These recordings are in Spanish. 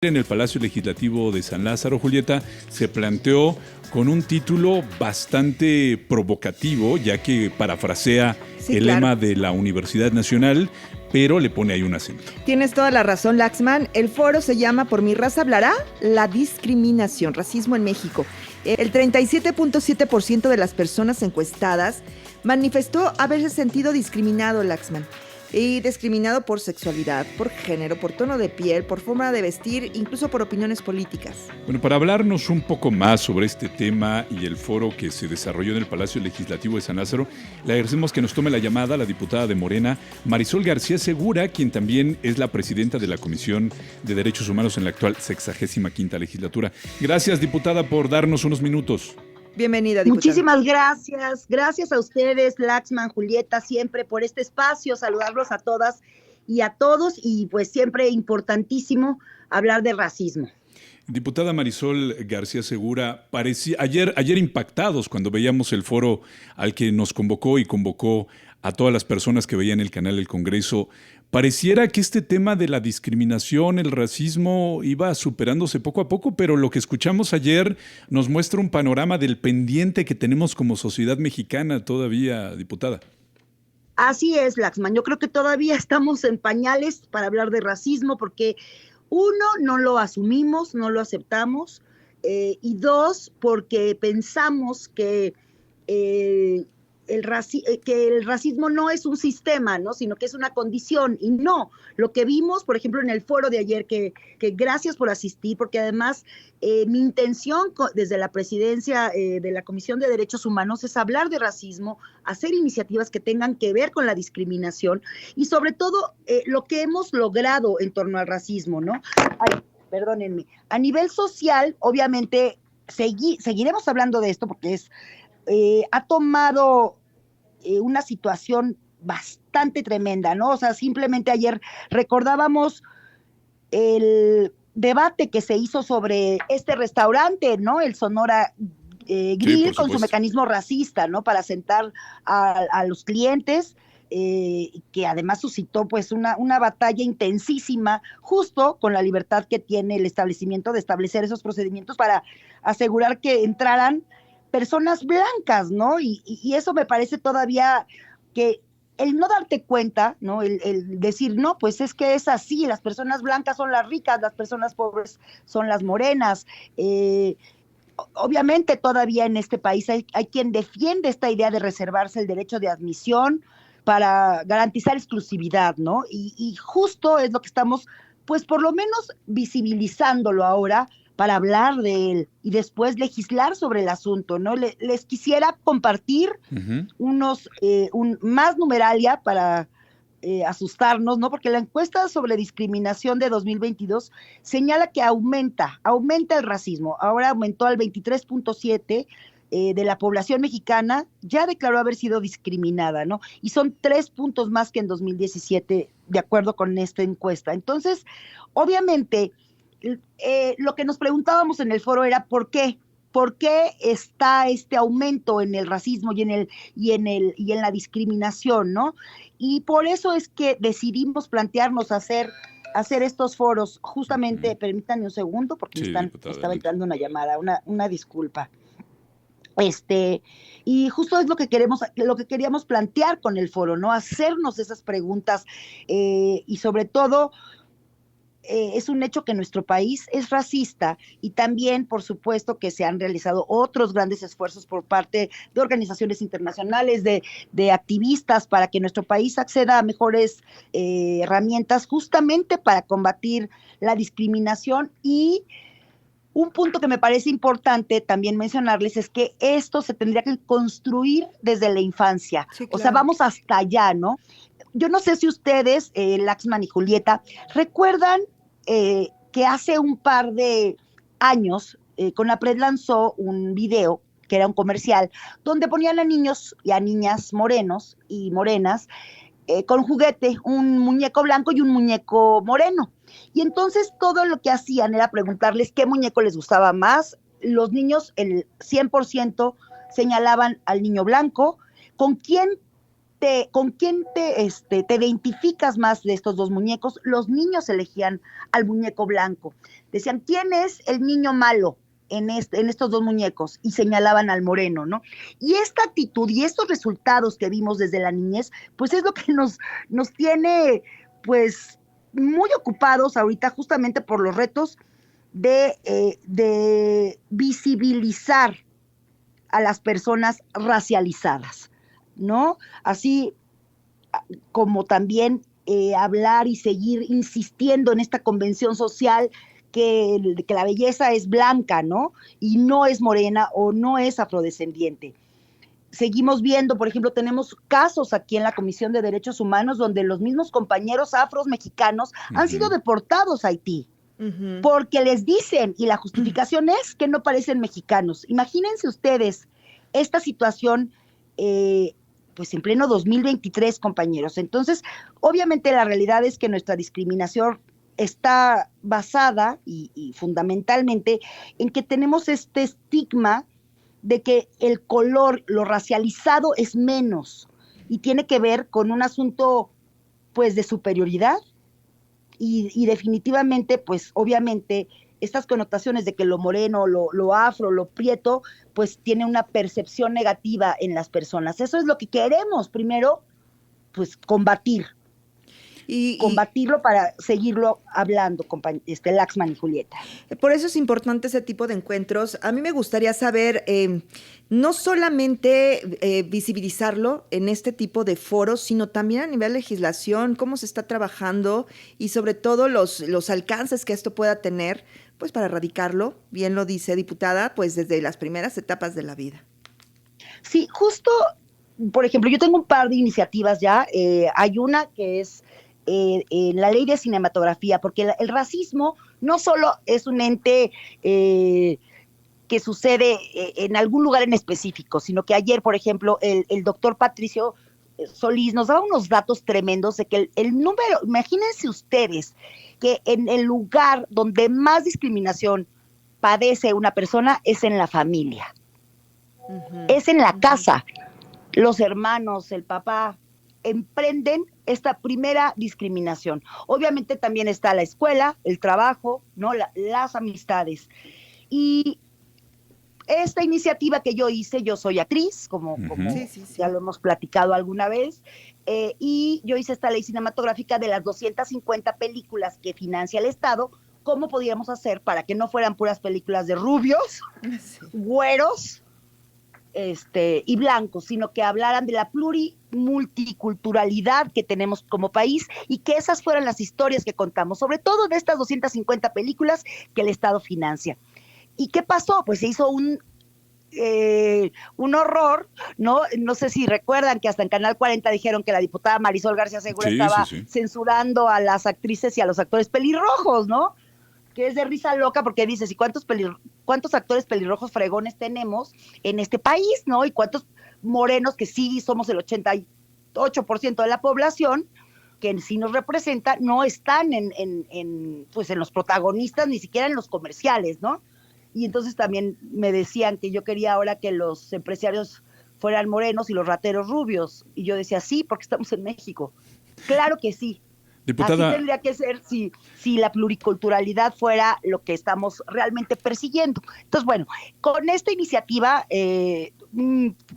En el Palacio Legislativo de San Lázaro, Julieta, se planteó con un título bastante provocativo, ya que parafrasea el lema de la Universidad Nacional, pero le pone ahí un acento. Tienes toda la razón, Laxman. El foro se llama "Por mi raza hablará la discriminación, racismo en México". El 37.7% de las personas encuestadas manifestó haberse sentido discriminado, Laxman. Y discriminado por sexualidad, por género, por tono de piel, por forma de vestir, incluso por opiniones políticas. Bueno, para hablarnos un poco más sobre este tema y el foro que se desarrolló en el Palacio Legislativo de San Lázaro, le agradecemos que nos tome la llamada la diputada de Morena, Marisol García Segura, quien también es la presidenta de la Comisión de Derechos Humanos en la actual 65ª legislatura. Gracias, diputada, por darnos unos minutos. Bienvenida, diputada. Muchísimas gracias. Gracias a ustedes, Laxman, Julieta, siempre por este espacio, saludarlos a todas y a todos, y pues siempre importantísimo hablar de racismo. Diputada Marisol García Segura, ayer impactados cuando veíamos el foro al que nos convocó y convocó a todas las personas que veían el canal del Congreso, pareciera que este tema de la discriminación, el racismo, iba superándose poco a poco, pero lo que escuchamos ayer nos muestra un panorama del pendiente que tenemos como sociedad mexicana todavía, diputada. Así es, Laxman. Yo creo que todavía estamos en pañales para hablar de racismo, porque uno, no lo asumimos, no lo aceptamos, y dos, porque pensamos que el racismo no es un sistema, ¿no? Sino que es una condición, y no. Lo que vimos, por ejemplo, en el foro de ayer, que gracias por asistir, porque además mi intención desde la presidencia de la Comisión de Derechos Humanos es hablar de racismo, hacer iniciativas que tengan que ver con la discriminación y sobre todo lo que hemos logrado en torno al racismo, ¿no? Perdónenme. A nivel social, obviamente, seguiremos hablando de esto porque ha tomado una situación bastante tremenda, ¿no? O sea, simplemente ayer recordábamos el debate que se hizo sobre este restaurante, ¿no? El Sonora Grill, sí, con su mecanismo racista, ¿no? Para sentar a los clientes, que además suscitó pues una batalla intensísima, justo con la libertad que tiene el establecimiento de establecer esos procedimientos para asegurar que entraran personas blancas, ¿no? Y eso me parece todavía que el no darte cuenta, ¿no? El decir, no, pues es que es así, las personas blancas son las ricas, las personas pobres son las morenas. Obviamente todavía en este país hay quien defiende esta idea de reservarse el derecho de admisión para garantizar exclusividad, ¿no? Y justo es lo que estamos, pues por lo menos visibilizándolo ahora, para hablar de él y después legislar sobre el asunto, ¿no? Les quisiera compartir más numeralia para asustarnos, ¿no? Porque la encuesta sobre discriminación de 2022 señala que aumenta el racismo. Ahora aumentó al 23.7%. De la población mexicana ya declaró haber sido discriminada, ¿no? Y son 3 puntos más que en 2017, de acuerdo con esta encuesta. Entonces, obviamente, lo que nos preguntábamos en el foro era ¿por qué? ¿Por qué está este aumento en el racismo y en la discriminación, ¿no? Y por eso es que decidimos plantearnos hacer estos foros. Justamente, permítanme un segundo, porque sí, estaba entrando una llamada, una disculpa. Y justo es lo que queríamos plantear con el foro, ¿no? Hacernos esas preguntas, y sobre todo es un hecho que nuestro país es racista, y también, por supuesto, que se han realizado otros grandes esfuerzos por parte de organizaciones internacionales, de activistas, para que nuestro país acceda a mejores herramientas justamente para combatir la discriminación. Y un punto que me parece importante también mencionarles es que esto se tendría que construir desde la infancia. Sí, claro. O sea, vamos hasta allá, ¿no? Yo no sé si ustedes, Laxman y Julieta, recuerdan que hace un par de años CONAPRED lanzó un video, que era un comercial, donde ponían a niños y a niñas morenos y morenas con juguete, un muñeco blanco y un muñeco moreno. Y entonces todo lo que hacían era preguntarles qué muñeco les gustaba más. Los niños, el 100% señalaban al niño blanco. ¿Con quién con quién te identificas más de estos dos muñecos? Los niños elegían al muñeco blanco. Decían, ¿quién es el niño malo en estos dos muñecos? Y señalaban al moreno, ¿no? Y esta actitud y estos resultados que vimos desde la niñez, pues es lo que nos tiene, pues, muy ocupados ahorita justamente por los retos de visibilizar a las personas racializadas, ¿no? Así como también hablar y seguir insistiendo en esta convención social que la belleza es blanca, ¿no? Y no es morena o no es afrodescendiente. Seguimos viendo, por ejemplo, tenemos casos aquí en la Comisión de Derechos Humanos donde los mismos compañeros afros mexicanos han sido deportados a Haití. Porque les dicen, y la justificación es que no parecen mexicanos. Imagínense ustedes esta situación, pues en pleno 2023, compañeros. Entonces, obviamente la realidad es que nuestra discriminación está basada y fundamentalmente en que tenemos este estigma de que el color, lo racializado es menos, y tiene que ver con un asunto, pues, de superioridad. Y definitivamente, pues obviamente, estas connotaciones de que lo moreno, lo afro, lo prieto, pues tiene una percepción negativa en las personas. Eso es lo que queremos primero, pues combatirlo para seguirlo hablando, Laxman y Julieta. Por eso es importante ese tipo de encuentros. A mí me gustaría saber, no solamente visibilizarlo en este tipo de foros, sino también a nivel de legislación, cómo se está trabajando y sobre todo los alcances que esto pueda tener, pues para erradicarlo, bien lo dice diputada, pues desde las primeras etapas de la vida. Sí, justo, por ejemplo, yo tengo un par de iniciativas ya. Hay una que es la ley de cinematografía, porque el racismo no solo es un ente que sucede en algún lugar en específico, sino que ayer, por ejemplo, el doctor Patricio Solís nos daba unos datos tremendos de que el número, imagínense ustedes, que en el lugar donde más discriminación padece una persona es en la familia, es en la casa. Los hermanos, el papá, emprenden esta primera discriminación. Obviamente también está la escuela, el trabajo, ¿no? Las amistades. Y esta iniciativa que yo hice, yo soy actriz, como ya lo hemos platicado alguna vez, y yo hice esta ley cinematográfica de las 250 películas que financia el Estado. ¿Cómo podíamos hacer para que no fueran puras películas de rubios, güeros, y blancos, sino que hablaran de la multiculturalidad que tenemos como país, y que esas fueran las historias que contamos, sobre todo de estas 250 películas que el Estado financia? ¿Y qué pasó? Pues se hizo un horror, ¿no? No sé si recuerdan que hasta en Canal 40 dicusaron que la diputada Marisol García Segura estaba censurando a las actrices y a los actores pelirrojos, ¿no? Que es de risa loca, porque dices, ¿y cuántos actores pelirrojos fregones tenemos en este país, ¿no? Y cuántos morenos, que sí somos el 88% de la población, que sí nos representa, no están en los protagonistas, ni siquiera en los comerciales, ¿no? Y entonces también me decían que yo quería ahora que los empresarios fueran morenos y los rateros rubios. Y yo decía, sí, porque estamos en México. Claro que sí. Diputada, así tendría que ser si la pluriculturalidad fuera lo que estamos realmente persiguiendo. Entonces, bueno, con esta iniciativa,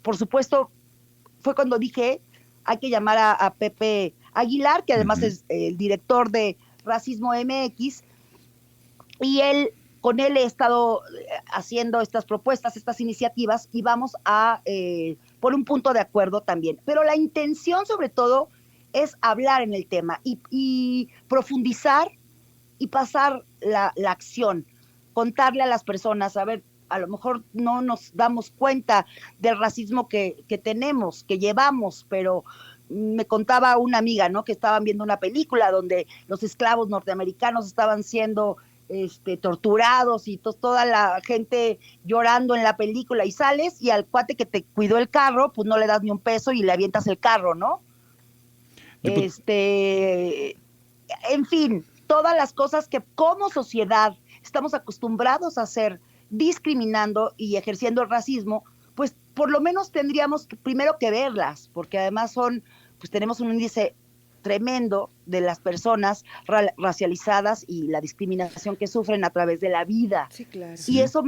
por supuesto, fue cuando dije, hay que llamar a Pepe Aguilar, que además es el director de Racismo MX, y con él he estado haciendo estas propuestas, estas iniciativas, y vamos a por un punto de acuerdo también. Pero la intención, sobre todo, es hablar en el tema y profundizar y pasar la acción, contarle a las personas, a ver, a lo mejor no nos damos cuenta del racismo que tenemos, que llevamos, pero me contaba una amiga, ¿no?, que estaban viendo una película donde los esclavos norteamericanos estaban siendo torturados y toda la gente llorando en la película, y sales y al cuate que te cuidó el carro, pues no le das ni un peso y le avientas el carro, ¿no? En fin, todas las cosas que como sociedad estamos acostumbrados a hacer, discriminando y ejerciendo el racismo, pues por lo menos tendríamos primero que verlas, porque además son pues tenemos un índice tremendo de las personas racializadas y la discriminación que sufren a través de la vida. Sí, claro. Y eso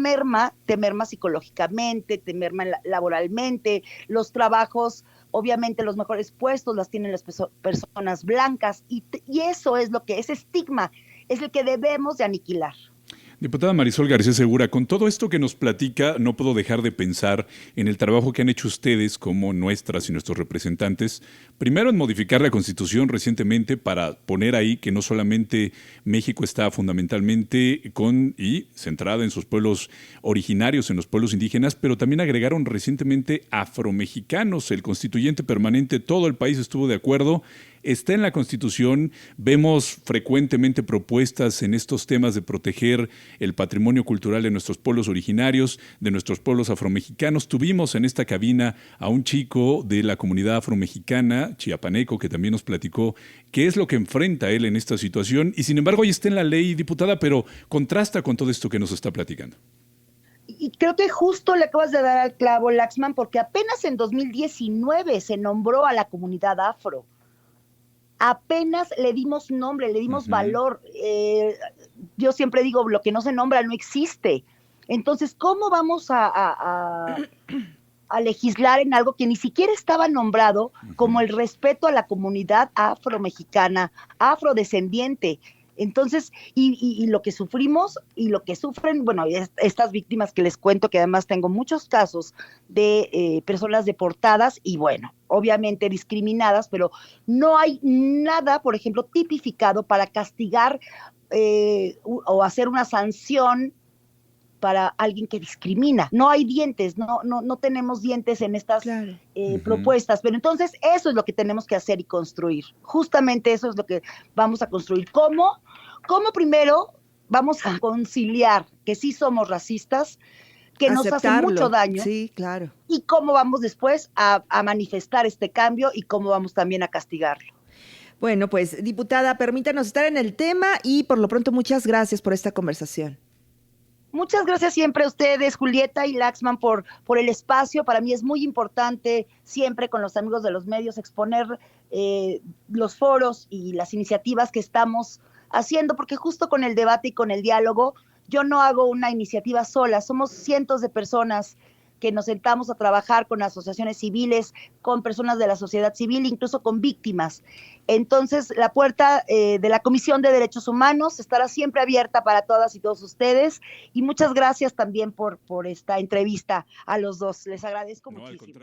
te merma psicológicamente, te merma laboralmente, los trabajos, obviamente los mejores puestos las tienen las personas blancas, y eso es lo que, ese estigma es el que debemos de aniquilar. Diputada Marisol García Segura, con todo esto que nos platica, no puedo dejar de pensar en el trabajo que han hecho ustedes como nuestras y nuestros representantes, primero en modificar la Constitución recientemente para poner ahí que no solamente México está fundamentalmente con y centrada en sus pueblos originarios, en los pueblos indígenas, pero también agregaron recientemente afromexicanos, el constituyente permanente, todo el país estuvo de acuerdo. Está en la Constitución, vemos frecuentemente propuestas en estos temas de proteger el patrimonio cultural de nuestros pueblos originarios, de nuestros pueblos afromexicanos. Tuvimos en esta cabina a un chico de la comunidad afromexicana, chiapaneco, que también nos platicó qué es lo que enfrenta él en esta situación. Y sin embargo, ahí está en la ley, diputada, pero contrasta con todo esto que nos está platicando. Y creo que justo le acabas de dar al clavo, Laxman, porque apenas en 2019 se nombró a la comunidad afro. Apenas le dimos nombre, le dimos valor. Yo siempre digo, lo que no se nombra no existe. Entonces, ¿cómo vamos a legislar en algo que ni siquiera estaba nombrado, como el respeto a la comunidad afromexicana, afrodescendiente? Entonces, y lo que sufrimos y lo que sufren, bueno, estas víctimas que les cuento, que además tengo muchos casos de personas deportadas y bueno, obviamente discriminadas, pero no hay nada, por ejemplo, tipificado para castigar o hacer una sanción para alguien que discrimina. No hay dientes, no tenemos dientes en estas propuestas, pero entonces eso es lo que tenemos que hacer y construir. Justamente eso es lo que vamos a construir. ¿Cómo primero vamos a conciliar que sí somos racistas, que nos hace mucho daño? Sí, claro. Y cómo vamos después a manifestar este cambio y cómo vamos también a castigarlo. Bueno, pues, diputada, permítanos estar en el tema y por lo pronto muchas gracias por esta conversación. Muchas gracias siempre a ustedes, Julieta y Laxman, por el espacio. Para mí es muy importante siempre con los amigos de los medios exponer los foros y las iniciativas que estamos haciendo, porque justo con el debate y con el diálogo, yo no hago una iniciativa sola, somos cientos de personas que nos sentamos a trabajar con asociaciones civiles, con personas de la sociedad civil, incluso con víctimas. Entonces, la puerta de la Comisión de Derechos Humanos estará siempre abierta para todas y todos ustedes. Y muchas gracias también por esta entrevista a los dos. Les agradezco muchísimo.